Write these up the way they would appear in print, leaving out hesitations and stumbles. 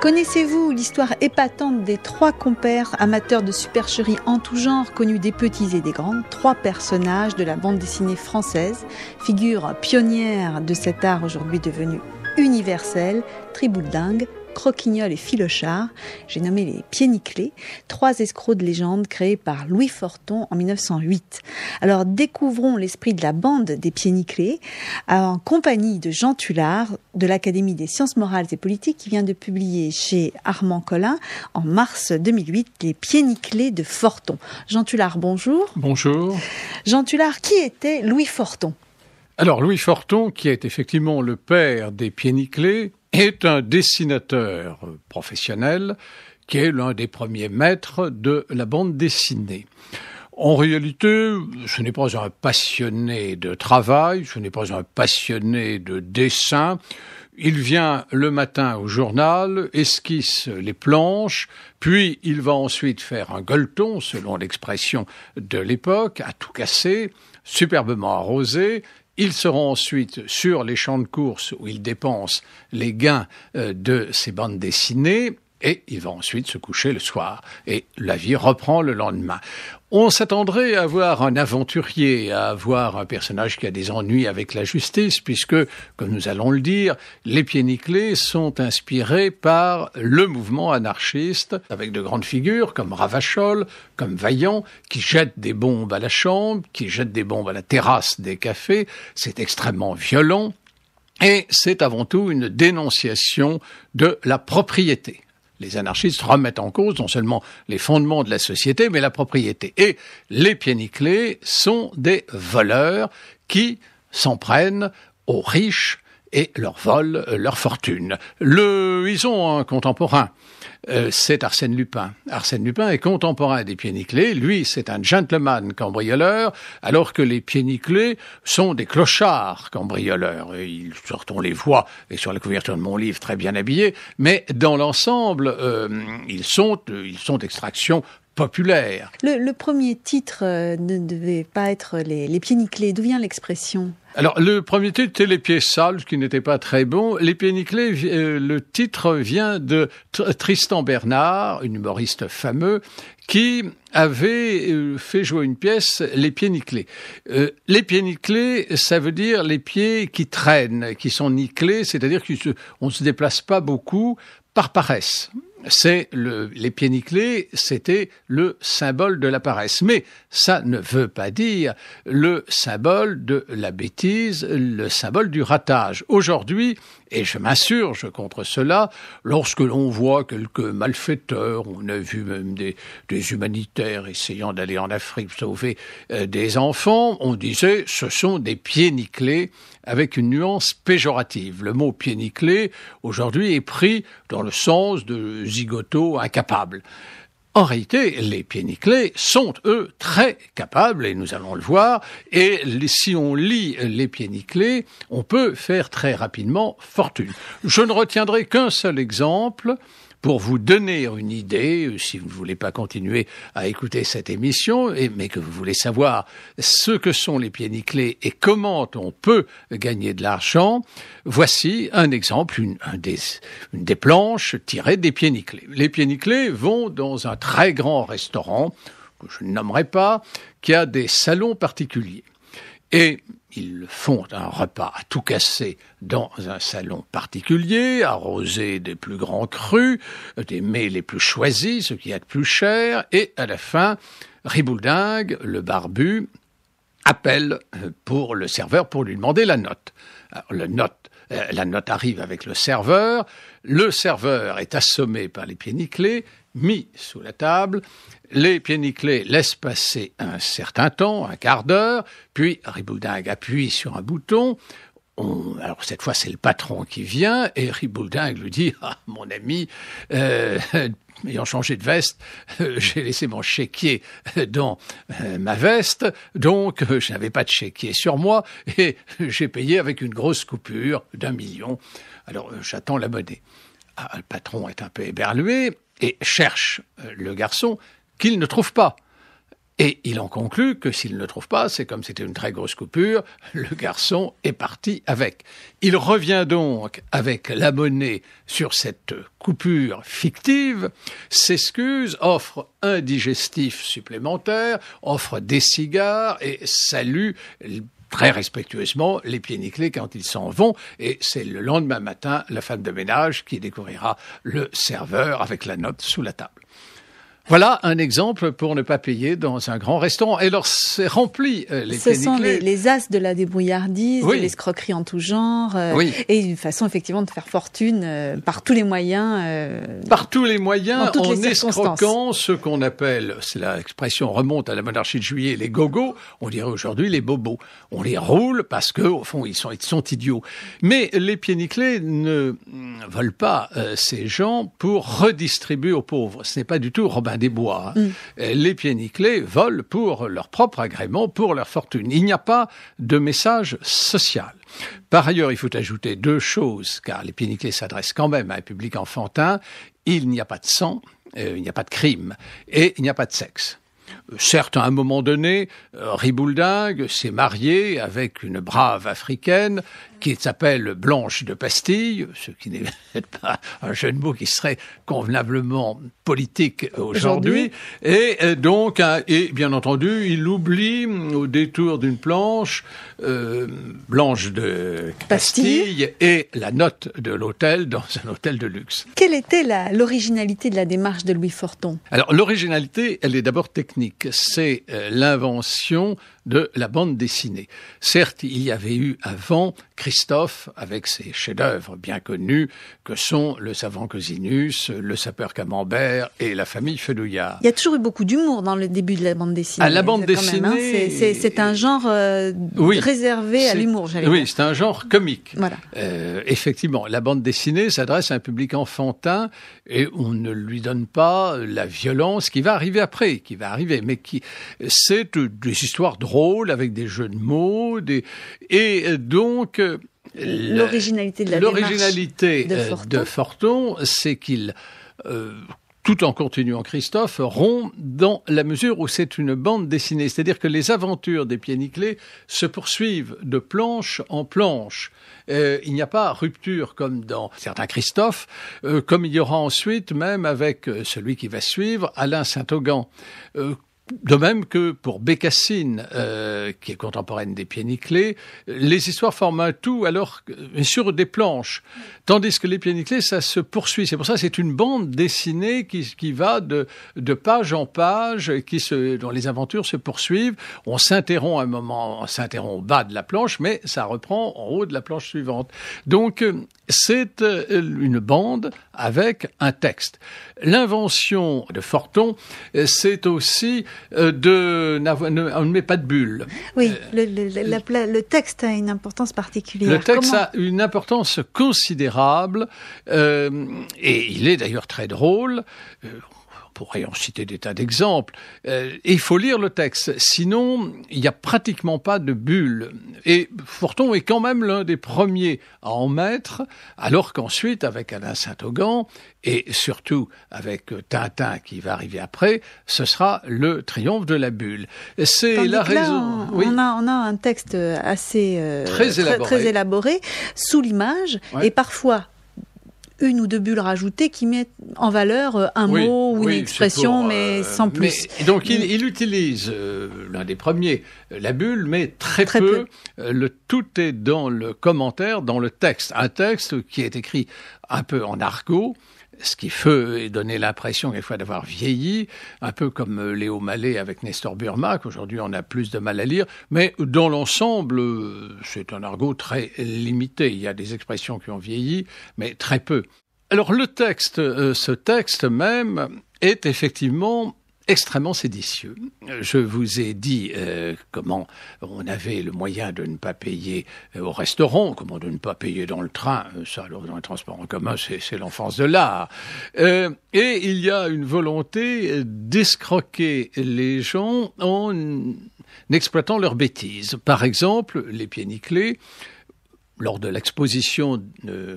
Connaissez-vous l'histoire épatante des 3 compères amateurs de supercherie en tout genre, connus des petits et des grands, 3 personnages de la bande dessinée française, figures pionnières de cet art aujourd'hui devenu universel, Tribouledingue, Croquignol et Filochard, j'ai nommé les Pieds Nickelés, 3 escrocs de légende créés par Louis Forton en 1908. Alors découvrons l'esprit de la bande des Pieds Nickelés en compagnie de Jean Tullard de l'Académie des sciences morales et politiques qui vient de publier chez Armand Collin en mars 2008 les Pieds Nickelés de Forton. Jean Tullard, bonjour. Bonjour. Jean Tullard, qui était Louis Forton ? Alors Louis Forton, qui est effectivement le père des Pieds Nickelés, est un dessinateur professionnel qui est l'un des premiers maîtres de la bande dessinée. En réalité, ce n'est pas un passionné de travail, ce n'est pas un passionné de dessin. Il vient le matin au journal, esquisse les planches, puis il va ensuite faire un gueuleton, selon l'expression de l'époque, à tout casser, superbement arrosé. Il se rend ensuite sur les champs de course où il dépense les gains de ses bandes dessinées et il va ensuite se coucher le soir. Et la vie reprend le lendemain. On s'attendrait à voir un aventurier, à voir un personnage qui a des ennuis avec la justice, puisque, comme nous allons le dire, les Pieds Nickelés sont inspirés par le mouvement anarchiste, avec de grandes figures comme Ravachol, comme Vaillant, qui jettent des bombes à la chambre, qui jettent des bombes à la terrasse des cafés. C'est extrêmement violent et c'est avant tout une dénonciation de la propriété. Les anarchistes remettent en cause non seulement les fondements de la société, mais la propriété. Et les Pieds Nickelés sont des voleurs qui s'en prennent aux riches et leur volent leur fortune. Ils ont un contemporain, c'est Arsène Lupin. Arsène Lupin est contemporain des Pieds Nickelés. Lui, c'est un gentleman cambrioleur, alors que les Pieds Nickelés sont des clochards cambrioleurs. On les voit, et sur la couverture de mon livre, très bien habillés, mais dans l'ensemble, ils sont d'extraction populaire. Le premier titre ne devait pas être les Pieds Nickelés. D'où vient l'expression ? Alors, le premier titre était Les Pieds Sales, qui n'était pas très bon. Les Pieds Nickelés, le titre vient de Tristan Bernard, un humoriste fameux, qui avait fait jouer une pièce, Les Pieds Nickelés. Les Pieds Nickelés, ça veut dire les pieds qui traînent, qui sont nickelés, c'est-à-dire qu'on ne se déplace pas beaucoup par paresse. Les Pieds Nickelés, c'était le symbole de la paresse. Mais ça ne veut pas dire le symbole de la bêtise, le symbole du ratage. Aujourd'hui, et je m'insurge contre cela, lorsque l'on voit quelques malfaiteurs, on a vu même des humanitaires essayant d'aller en Afrique sauver des enfants, on disait ce sont des pieds nickelés avec une nuance péjorative. Le mot pied nickelé, aujourd'hui, est pris dans le sens de zigoto incapable. En réalité, les Pieds Nickelés sont, eux, très capables, et nous allons le voir, et si on lit les Pieds Nickelés, on peut faire très rapidement fortune. Je ne retiendrai qu'un seul exemple pour vous donner une idée, si vous ne voulez pas continuer à écouter cette émission, mais que vous voulez savoir ce que sont les Pieds Nickelés et comment on peut gagner de l'argent. Voici un exemple, une des planches tirées des Pieds Nickelés. Les Pieds Nickelés vont dans un très grand restaurant, que je ne nommerai pas, qui a des salons particuliers. Et ils font un repas à tout casser dans un salon particulier, arrosé des plus grands crus, des mets les plus choisis, ce qui est de plus cher, et à la fin, Tribouledingue, le barbu, appelle pour le serveur pour lui demander la note. Alors, la note arrive avec le serveur est assommé par les Pieds Nickelés, mis sous la table. Les Pieds Nickelés laissent passer un certain temps, un quart d'heure, puis Tribouledingue appuie sur un bouton. Alors cette fois, c'est le patron qui vient, et Tribouledingue lui dit « Ah, mon ami, ayant changé de veste, j'ai laissé mon chéquier dans ma veste, donc je n'avais pas de chéquier sur moi, et j'ai payé avec une grosse coupure d'1 million. Alors j'attends la monnaie. » Le patron est un peu éberlué et cherche le garçon qu'il ne trouve pas. Et il en conclut que s'il ne trouve pas, c'est comme c'était une très grosse coupure, le garçon est parti avec. Il revient donc avec la monnaie sur cette coupure fictive, s'excuse, offre un digestif supplémentaire, offre des cigares et salue très respectueusement les pieds nickelés quand ils s'en vont. Et c'est le lendemain matin la femme de ménage qui découvrira le serveur avec la note sous la table. Voilà un exemple pour ne pas payer dans un grand restaurant. Et alors, c'est rempli, les Ce pieds sont nickelés. les as de la débrouillardise, Oui. de l'escroquerie en tout genre, Oui. et une façon effectivement de faire fortune par tous les moyens. Par tous les moyens, Dans toutes en les circonstances. escroquant ce qu'on appelle, c'est l'expression remonte à la monarchie de Juillet, les gogos, on dirait aujourd'hui les bobos. On les roule parce que, au fond, ils sont idiots. Mais les pieds nickelés ne veulent pas ces gens pour redistribuer aux pauvres. Ce n'est pas du tout Robin des Bois. Les pieds nickelés volent pour leur propre agrément, pour leur fortune. Il n'y a pas de message social. Par ailleurs, il faut ajouter deux choses, car les pieds nickelés s'adressent quand même à un public enfantin. Il n'y a pas de sang, il n'y a pas de crime, et il n'y a pas de sexe. Certes, à un moment donné, Ribouldingue s'est marié avec une brave africaine qui s'appelle Blanche de Pastille, ce qui n'est pas un jeu de mots qui serait convenablement politique aujourd'hui. Et donc, et bien entendu, il oublie au détour d'une planche Blanche de Pastille et la note de l'hôtel dans un hôtel de luxe. Quelle était l'originalité de la démarche de Louis Forton ? Alors, l'originalité, elle est d'abord technique. C'est l'invention de la bande dessinée. Certes, il y avait eu avant Christophe, avec ses chefs-d'œuvre bien connus, que sont Le savant Cosinus, Le sapeur Camembert et La famille Fenouillard. Il y a toujours eu beaucoup d'humour dans le début de la bande dessinée. Ah, la bande dessinée, dessinée... c'est un genre réservé à l'humour, j'allais dire. Oui, c'est un genre comique. Voilà. Effectivement, la bande dessinée s'adresse à un public enfantin et on ne lui donne pas la violence qui va arriver après, mais c'est des histoires drôles avec des jeux de mots, et donc l'originalité de la l'originalité démarche de Forton, c'est qu'il tout en continuant Christophe, rompt dans la mesure où c'est une bande dessinée. C'est-à-dire que les aventures des pieds nickelés se poursuivent de planche en planche. Il n'y a pas rupture comme dans certains Christophe, comme il y aura ensuite, même avec celui qui va suivre, Alain Saint-Augan. De même que pour Bécassine, qui est contemporaine des pieds nickelés, les histoires forment un tout alors sur des planches. Tandis que les pieds nickelés, ça se poursuit. C'est pour ça que c'est une bande dessinée qui va de page en page, dont les aventures se poursuivent. On s'interrompt un moment, on s'interrompt au bas de la planche, mais ça reprend en haut de la planche suivante. Donc, c'est une bande avec un texte. L'invention de Forton, c'est aussi on ne met pas de bulles. Oui, le texte a une importance particulière. Le texte a une importance considérable et il est d'ailleurs très drôle. On pourrait en citer des tas d'exemples. Il faut lire le texte, sinon il n'y a pratiquement pas de bulles. Et Forton est quand même l'un des premiers à en mettre, alors qu'ensuite, avec Alain Saint-Augan, et surtout avec Tintin qui va arriver après, ce sera le triomphe de la bulle. C'est tandis la que là, raison. On a un texte assez très élaboré sous l'image, ouais. Et parfois une ou deux bulles rajoutées qui mettent en valeur un mot ou une expression, mais sans plus. Donc il utilise, l'un des premiers, la bulle, mais très peu. Tout est dans le commentaire, dans le texte. Un texte qui est écrit un peu en argot, ce qui fait donner l'impression quelquefois d'avoir vieilli, un peu comme Léo Mallet avec Nestor Burma, qu'aujourd'hui on a plus de mal à lire, mais dans l'ensemble, c'est un argot très limité. Il y a des expressions qui ont vieilli, mais très peu. Alors le texte, ce texte même, est effectivement extrêmement séditieux. Je vous ai dit comment on avait le moyen de ne pas payer au restaurant, comment de ne pas payer dans le train, ça alors dans les transports en commun c'est l'enfance de l'art. Et il y a une volonté d'escroquer les gens en exploitant leurs bêtises. Par exemple, les pieds nickelés, lors de l'exposition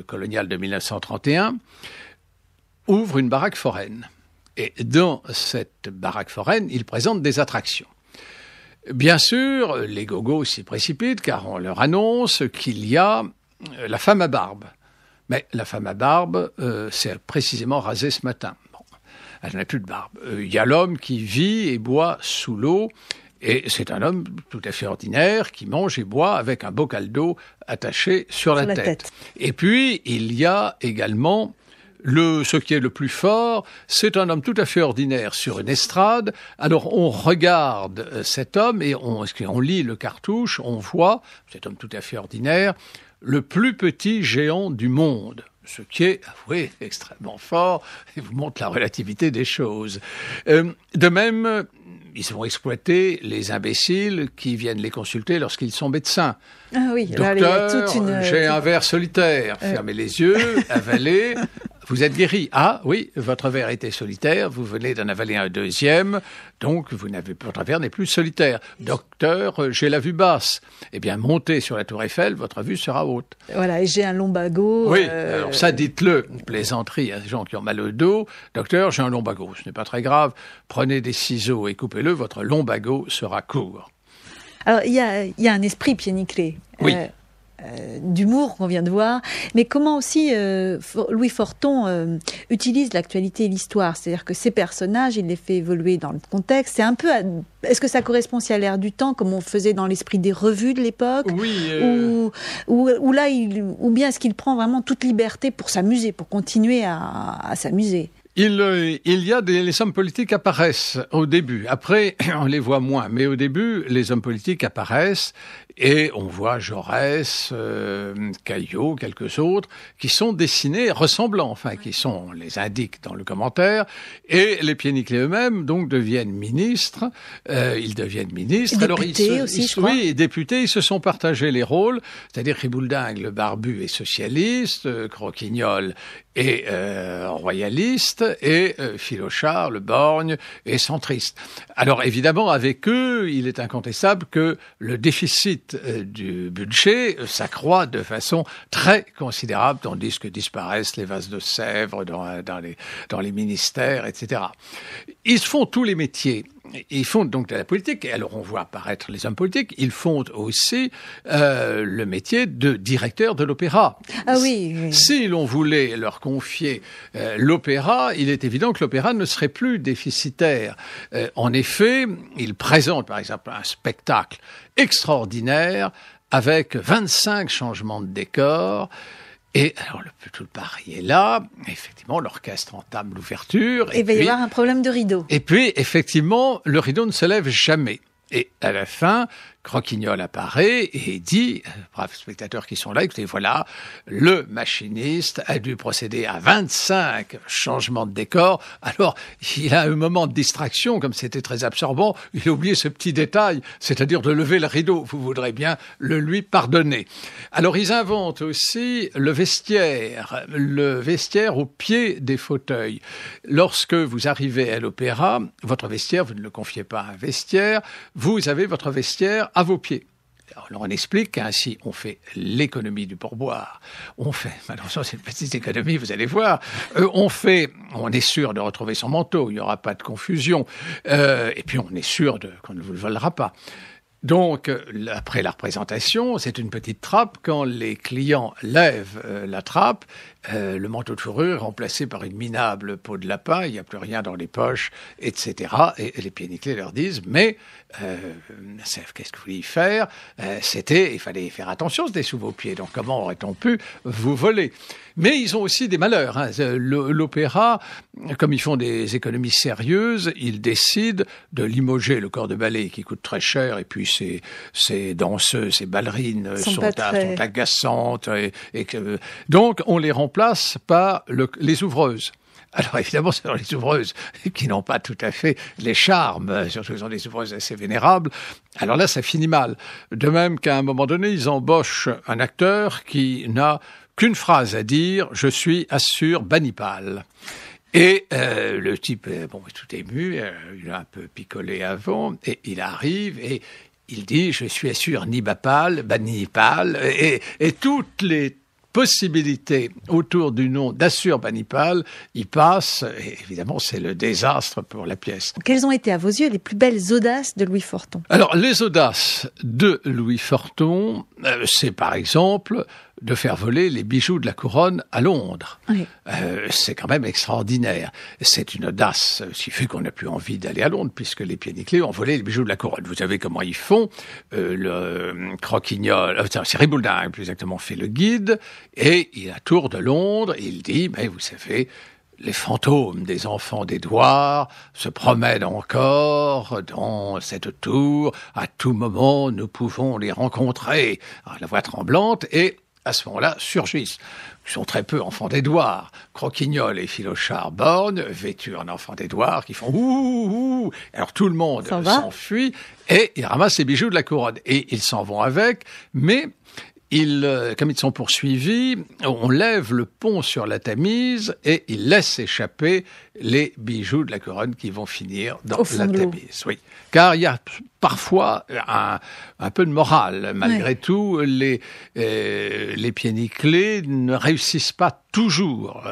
coloniale de 1931, ouvrent une baraque foraine. Et dans cette baraque foraine, il présente des attractions. Bien sûr, les gogos s'y précipitent car on leur annonce qu'il y a la femme à barbe. Mais la femme à barbe s'est précisément rasée ce matin. Bon, elle n'a plus de barbe. Il y a l'homme qui vit et boit sous l'eau. Et c'est un homme tout à fait ordinaire qui mange et boit avec un bocal d'eau attaché sur la tête. Et puis, il y a également ce qui est le plus fort, c'est un homme tout à fait ordinaire sur une estrade. Alors, on regarde cet homme et on lit le cartouche, on voit, cet homme tout à fait ordinaire, le plus petit géant du monde. Ce qui est, avouez, extrêmement fort et vous montre la relativité des choses. De même, ils vont exploiter les imbéciles qui viennent les consulter lorsqu'ils sont médecins. Ah oui, docteur, j'ai un verre solitaire. Fermez les yeux, avalez. Vous êtes guéri. Ah oui, votre verre était solitaire, vous venez d'en avaler un deuxième, donc votre verre n'est plus solitaire. Docteur, j'ai la vue basse. Eh bien, montez sur la tour Eiffel, votre vue sera haute. Voilà, et j'ai un lumbago. Oui, alors ça, dites-le, une plaisanterie à des gens qui ont mal au dos. Docteur, j'ai un lumbago, ce n'est pas très grave. Prenez des ciseaux et coupez-le, votre lumbago sera court. Alors, il y a un esprit pied nickelé. Oui. D'humour qu'on vient de voir, mais comment aussi Louis Forton utilise l'actualité et l'histoire, c'est-à-dire que ces personnages, il les fait évoluer dans le contexte. C'est un peu, est-ce que ça correspond aussi à l'ère du temps, comme on faisait dans l'esprit des revues de l'époque, oui, ou là, ou bien est-ce qu'il prend vraiment toute liberté pour s'amuser, pour continuer à s'amuser? Il y a les hommes politiques apparaissent au début. Après, on les voit moins. Mais au début, les hommes politiques apparaissent et on voit Jaurès, Caillot, quelques autres qui sont dessinés ressemblants, enfin on les indique dans le commentaire. Et les pieds nickelés eux-mêmes donc deviennent ministres. Ils deviennent ministres. Députés aussi, je crois. Oui, députés. Ils se sont partagés les rôles. C'est-à-dire Ribouldingue, le barbu, est socialiste, Croquignol et royaliste, et Filochard, le borgne, est centriste. Alors évidemment, avec eux, il est incontestable que le déficit du budget s'accroît de façon très considérable, tandis que disparaissent les vases de Sèvres dans les ministères, etc. Ils font tous les métiers. Ils font donc de la politique, et alors on voit apparaître les hommes politiques, ils font aussi le métier de directeur de l'opéra. Ah oui, oui. Si l'on voulait leur confier l'opéra, il est évident que l'opéra ne serait plus déficitaire. En effet, ils présentent par exemple un spectacle extraordinaire avec 25 changements de décor. Et alors, tout le pari est là. Effectivement, l'orchestre entame l'ouverture. Et il va y avoir un problème de rideau. Et puis, effectivement, le rideau ne se lève jamais. Et à la fin, Croquignol apparaît et dit, braves spectateurs qui sont là, écoutez, voilà, le machiniste a dû procéder à 25 changements de décor. Alors, il a un moment de distraction, comme c'était très absorbant, il a oublié ce petit détail, c'est-à-dire de lever le rideau. Vous voudrez bien le lui pardonner. Alors, ils inventent aussi le vestiaire au pied des fauteuils. Lorsque vous arrivez à l'opéra, votre vestiaire, vous ne le confiez pas à un vestiaire, vous avez votre vestiaire à vos pieds. Alors on explique qu'ainsi on fait l'économie du pourboire. Malheureusement c'est une petite économie, vous allez voir. On est sûr de retrouver son manteau, il n'y aura pas de confusion. Et puis on est sûr qu'on ne vous le volera pas. Donc, après la représentation, c'est une petite trappe. Quand les clients lèvent la trappe, le manteau de fourrure est remplacé par une minable peau de lapin, il n'y a plus rien dans les poches, etc. Et les pieds nickelés leur disent, mais qu'est-ce que vous vouliez y faire? Il fallait faire attention, c'était sous vos pieds, donc comment aurait-on pu vous voler? Mais ils ont aussi des malheurs. L'opéra, comme ils font des économies sérieuses, ils décident de limoger le corps de ballet qui coûte très cher, et puis ces danseuses, ces ballerines sont agaçantes. Donc on les remplace par les ouvreuses. Alors évidemment, ce sont les ouvreuses qui n'ont pas tout à fait les charmes, surtout qu'ils sont des ouvreuses assez vénérables. Alors là, ça finit mal. De même qu'à un moment donné, ils embauchent un acteur qui n'a qu'une phrase à dire, je suis Assur Banipal. Et le type est tout ému, il a un peu picolé avant, et il arrive et il dit, je suis Assur Banipal, et toutes les possibilité autour du nom d'Assurbanipal, il passe, et évidemment c'est le désastre pour la pièce. Quelles ont été à vos yeux les plus belles audaces de Louis Forton ? Alors les audaces de Louis Forton, c'est par exemple de faire voler les bijoux de la couronne à Londres. Oui. C'est quand même extraordinaire. C'est une audace, ce qui fait qu'on n'a plus envie d'aller à Londres, puisque les pieds nickelés ont volé les bijoux de la couronne. Vous savez comment ils font. Le Croquignol, c'est Riboudin, plus exactement, fait le guide, et il a tour de Londres, et il dit, mais vous savez, les fantômes des enfants d'Édouard se promènent encore dans cette tour. À tout moment, nous pouvons les rencontrer. Alors, la voix tremblante, et à ce moment-là, surgissent. Ils sont très peu enfants d'Édouard. Croquignol et Philochard Borgne, vêtus en enfants d'Édouard, qui font ouh, ouh. Alors tout le monde s'enfuit et ils ramassent les bijoux de la couronne. Et ils s'en vont avec, mais comme ils sont poursuivis, on lève le pont sur la Tamise et ils laissent échapper les bijoux de la couronne qui vont finir dans la Tamise. Oui. Car il y a parfois un peu de morale. Malgré tout, les pieds nickelés ne réussissent pas toujours.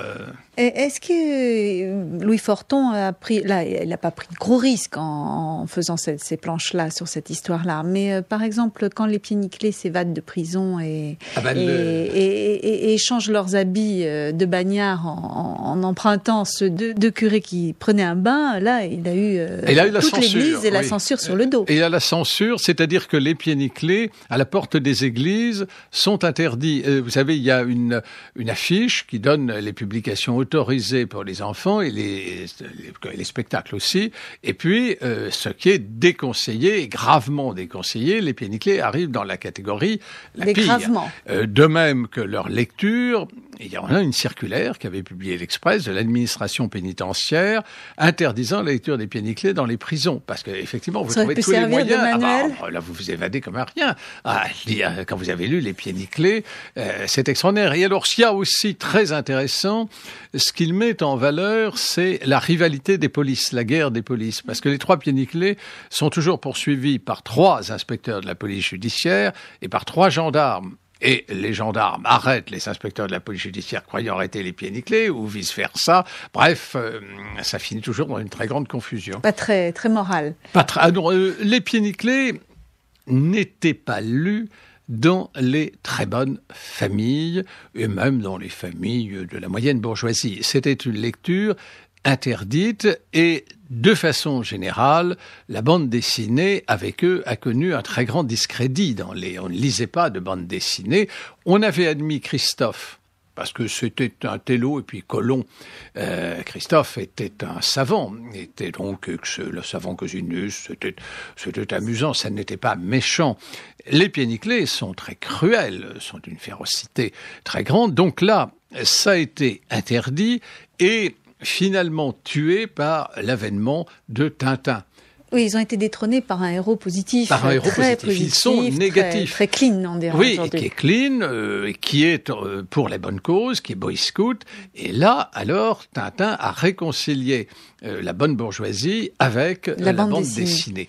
Est-ce que Louis Forton a pris, là, il n'a pas pris de gros risques en faisant ces planches-là, sur cette histoire-là, mais par exemple, quand les pieds nickelés s'évadent de prison et échangent leurs habits de bagnard en empruntant ceux de curés qui prenaient un bain, là, il a eu toute l'église et la censure sur le dos. Et il y a la censure, c'est-à-dire que les pieds nickelés, à la porte des églises, sont interdits. Vous savez, il y a une affiche qui donne les publications autorisées pour les enfants et les spectacles aussi. Et puis, ce qui est déconseillé, gravement déconseillé, les pieds nickelés arrivent dans la catégorie la pire. Gravement. De même que leur lecture. Il y en a une circulaire qu'avait publiée l'Express de l'administration pénitentiaire interdisant la lecture des pieds nickelés dans les prisons. Parce qu'effectivement, vous trouvez tous les moyens. Là, vous vous évadez comme rien. Quand vous avez lu les pieds nickelés, c'est extraordinaire. Et alors, ce qu'il y a aussi très intéressant, ce qu'il met en valeur, c'est la rivalité des polices, la guerre des polices. Parce que les trois pieds nickelés sont toujours poursuivis par 3 inspecteurs de la police judiciaire et par 3 gendarmes. Et les gendarmes arrêtent les inspecteurs de la police judiciaire croyant arrêter les pieds nickelés ou vice-versa. Bref, ça finit toujours dans une très grande confusion. Pas très, très moral. Les pieds nickelés n'étaient pas lus dans les très bonnes familles, et même dans les familles de la moyenne bourgeoisie. C'était une lecture interdite et de façon générale, la bande dessinée, avec eux, a connu un très grand discrédit. On ne lisait pas de bande dessinée. On avait admis Christophe, parce que c'était un télo, et puis Colomb. Christophe était un savant, était donc le savant Cosinus, c'était amusant, ça n'était pas méchant. Les pieds nickelés sont très cruels, sont d'une férocité très grande. Donc là, ça a été interdit, et finalement tué par l'avènement de Tintin. Oui, ils ont été détrônés par un héros positif. Par un héros positif. Ils sont négatifs. Très clean, on dirait aujourd'hui. Oui, qui est clean, qui est pour la bonne cause, qui est boy scout. Et là, alors, Tintin a réconcilié la bonne bourgeoisie avec la bande dessinée.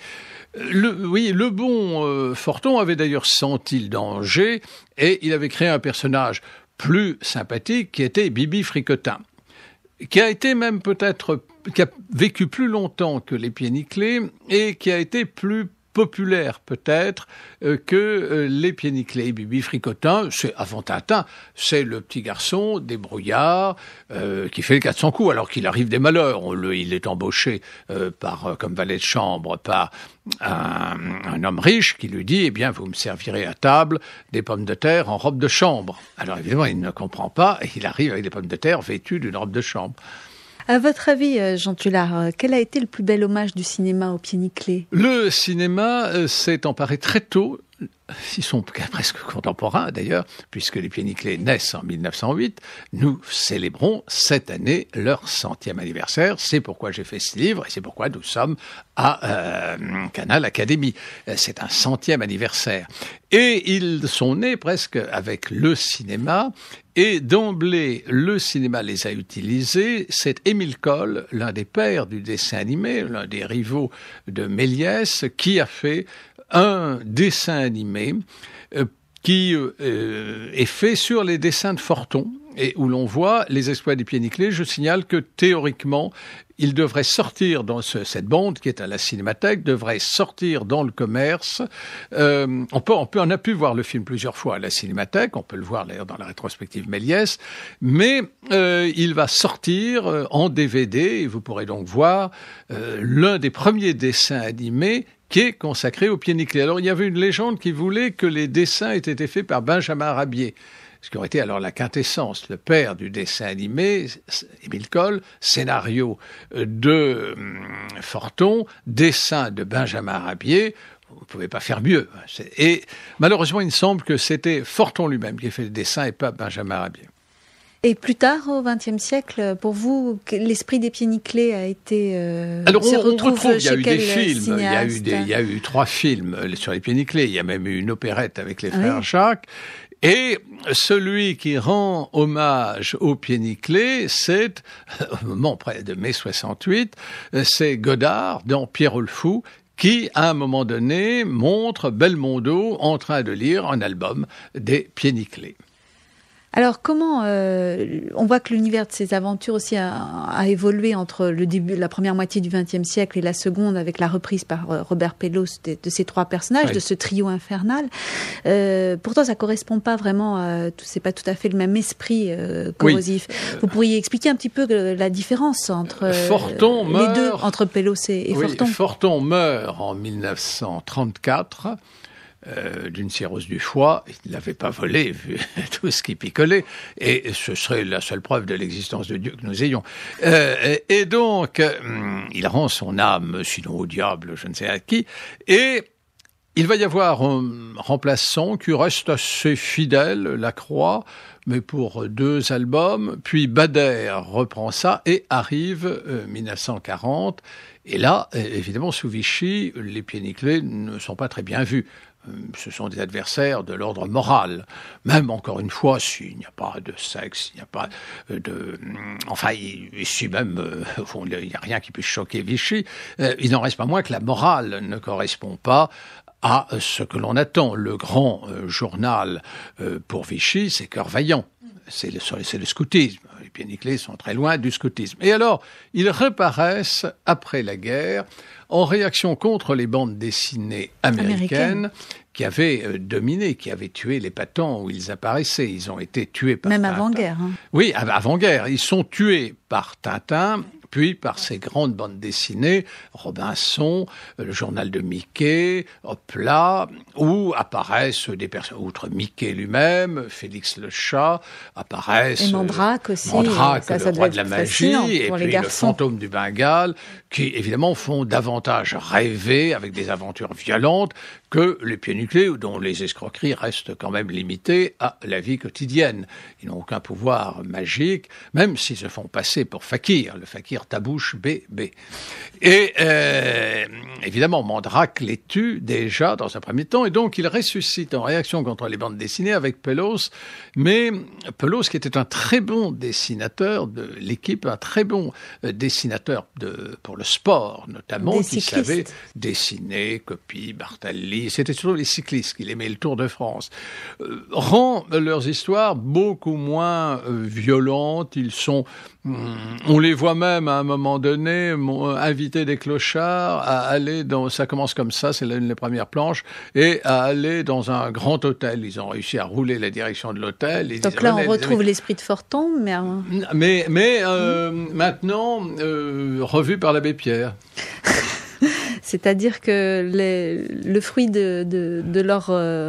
Le bon Forton avait d'ailleurs senti le danger et il avait créé un personnage plus sympathique qui était Bibi Fricotin, qui a été même qui a vécu plus longtemps que les pieds nickelés et qui a été plus populaire peut-être que les pieds nickelés. Bibi Fricotin, c'est avant Tintin, c'est le petit garçon débrouillard qui fait le 400 coups alors qu'il arrive des malheurs. Il est embauché comme valet de chambre par un homme riche qui lui dit « Eh bien, vous me servirez à table des pommes de terre en robe de chambre ». Alors évidemment, il ne comprend pas et il arrive avec des pommes de terre vêtues d'une robe de chambre. À votre avis, Jean Tullard, quel a été le plus bel hommage du cinéma aux pieds nickelés ? Le cinéma s'est emparé très tôt. Ils sont presque contemporains d'ailleurs, puisque les pieds nickelés naissent en 1908. Nous célébrons cette année leur 100e anniversaire. C'est pourquoi j'ai fait ce livre et c'est pourquoi nous sommes à Canal Académie. C'est un 100e anniversaire. Et ils sont nés presque avec le cinéma. Et d'emblée, le cinéma les a utilisés. C'est Émile Coll, l'un des pères du dessin animé, l'un des rivaux de Méliès, qui a fait un dessin animé qui est fait sur les dessins de Forton et où l'on voit les exploits des pieds nickelés. Je signale que théoriquement, il devrait sortir dans cette bande qui est à la Cinémathèque, devrait sortir dans le commerce. On a pu voir le film plusieurs fois à la Cinémathèque, on peut le voir d'ailleurs dans la rétrospective Méliès, mais il va sortir en DVD et vous pourrez donc voir l'un des premiers dessins animés qui est consacré aux pieds nickelés. Alors il y avait une légende qui voulait que les dessins aient été faits par Benjamin Rabier, ce qui aurait été alors la quintessence, le père du dessin animé, Émile Coll, scénario de Forton, dessin de Benjamin Rabier. Vous ne pouvez pas faire mieux. Et malheureusement, il me semble que c'était Forton lui-même qui a fait le dessin et pas Benjamin Rabier. Et plus tard, au XXe siècle, pour vous, l'esprit des pieds nickelés a été... Alors on retrouve, il y a eu des films, il y a eu 3 films sur les pieds nickelés, il y a même eu une opérette avec les frères Jacques. Et celui qui rend hommage aux pieds nickelés, c'est, au moment près de mai 68, c'est Godard dans Pierrot le Fou, qui, à un moment donné, montre Belmondo en train de lire un album des pieds nickelés. Alors comment on voit que l'univers de ces aventures aussi a évolué entre le début, la première moitié du XXe siècle et la seconde, avec la reprise par Robert Pellos de ces 3 personnages, de ce trio infernal. Pourtant, ça correspond pas vraiment. C'est pas tout à fait le même esprit corrosif. Oui. Vous pourriez expliquer un petit peu la différence entre les deux, entre Pellos et Forton. Forton meurt en 1934. D'une cirrhose du foie, il ne l'avait pas volé, vu tout ce qui picolait, et ce serait la seule preuve de l'existence de Dieu que nous ayons. Et donc, il rend son âme, sinon au diable, je ne sais à qui, et il va y avoir un remplaçant qui reste assez fidèle, Lacroix, mais pour 2 albums, puis Bader reprend ça, et arrive 1940, et là, évidemment, sous Vichy, les pieds nickelés ne sont pas très bien vus. Ce sont des adversaires de l'ordre moral. Même, encore une fois, s'il n'y a pas de sexe, il n'y a pas de... Enfin, ici même, il n'y a rien qui puisse choquer Vichy. Il n'en reste pas moins que la morale ne correspond pas à ce que l'on attend. Le grand journal pour Vichy, c'est Cœur Vaillant. C'est le scoutisme. Les pieds nickelés sont très loin du scoutisme. Et alors, ils reparaissent après la guerre en réaction contre les bandes dessinées américaines qui avaient dominé, qui avaient tué les patents où ils apparaissaient. Ils ont été tués par Même Tintin. avant-guerre. Hein. Oui, avant-guerre. Ils sont tués par Tintin, puis par ces grandes bandes dessinées, Robinson, le journal de Mickey, Hopla, où apparaissent des personnes, outre Mickey lui-même, Félix le chat, apparaissent... Et Mandrake aussi. Mandrake, le roi de la magie, et puis le fantôme du Bengale, qui évidemment font davantage rêver avec des aventures violentes que les pieds nickelés, dont les escroqueries restent quand même limitées à la vie quotidienne. Ils n'ont aucun pouvoir magique, même s'ils se font passer pour fakir, le fakir Tabouche B. Et évidemment, Mandrake les tue déjà dans un premier temps, et donc il ressuscite en réaction contre les bandes dessinées avec Pellos, mais Pellos qui était un très bon dessinateur de l'équipe, un très bon dessinateur pour le sport notamment, qui savait dessiner, Coppi, Bartali, c'était surtout les cyclistes qu'il aimait, le Tour de France, rend leurs histoires beaucoup moins violentes. Ils sont, on les voit même à un moment donné inviter des clochards à aller dans, ça commence comme ça, c'est l'une des premières planches, et à aller dans un grand hôtel. Ils ont réussi à rouler la direction de l'hôtel. Donc là, on retrouve l'esprit de Forton, mais maintenant revu par l'abbé Pierre. C'est-à-dire que le fruit de leur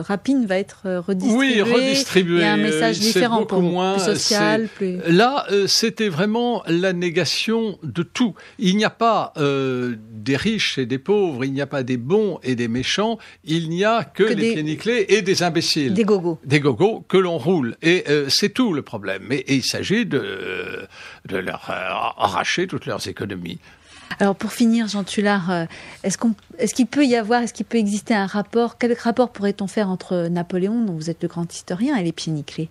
rapine va être redistribué. Oui, redistribué. Il y a un message différent pour moins, plus social. Plus... Là, c'était vraiment la négation de tout. Il n'y a pas des riches et des pauvres, il n'y a pas des bons et des méchants, il n'y a que les pieds nickelés et des imbéciles. Des gogos. Des gogos que l'on roule. Et c'est tout le problème. Et il s'agit de leur arracher toutes leurs économies. Alors pour finir, Jean Tullard, est-ce qu'il peut exister un rapport? Quel rapport pourrait-on faire entre Napoléon, dont vous êtes le grand historien, et les pieds nickelés?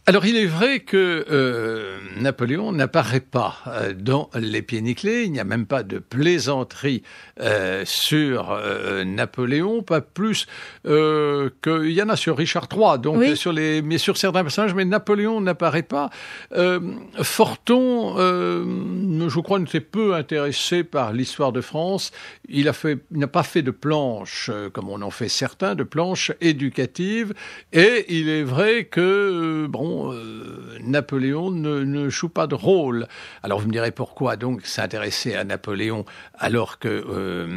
Alors, il est vrai que Napoléon n'apparaît pas dans Les Pieds nickelés. Il n'y a même pas de plaisanterie sur Napoléon, pas plus qu'il y en a sur Richard III. Donc, oui. mais sur certains personnages, mais Napoléon n'apparaît pas. Forton, je crois, n'était peu intéressé par l'histoire de France. Il n'a pas fait de planches, comme on en fait certains, de planches éducatives. Et il est vrai que, Napoléon ne joue pas de rôle. Alors vous me direz pourquoi donc s'intéresser à Napoléon alors que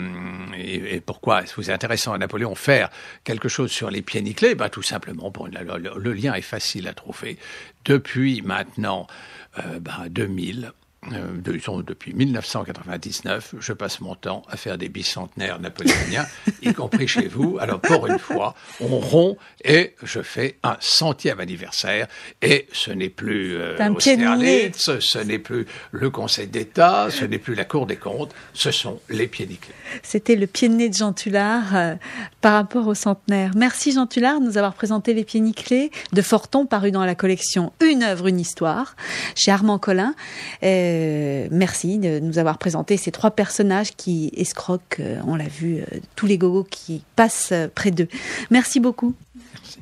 et pourquoi vous est intéressant à Napoléon faire quelque chose sur Les Pieds nickelés? Tout simplement le lien est facile à trouver. Depuis maintenant 2000. Depuis 1999, je passe mon temps à faire des bicentenaires napoléoniens, y compris chez vous. Alors, pour une fois, on rompt et je fais un 100e anniversaire. Et ce n'est plus Austerlitz, ce n'est plus le Conseil d'État, ce n'est plus la Cour des comptes, ce sont Les Pieds nickelés. C'était le pied de nez de Jean Tullard par rapport au centenaire. Merci Jean Tullard de nous avoir présenté Les Pieds nickelés de Forton, paru dans la collection Une œuvre, une histoire, chez Armand Collin. Merci de nous avoir présenté ces 3 personnages qui escroquent, on l'a vu, tous les gogos qui passent près d'eux. Merci beaucoup. Merci.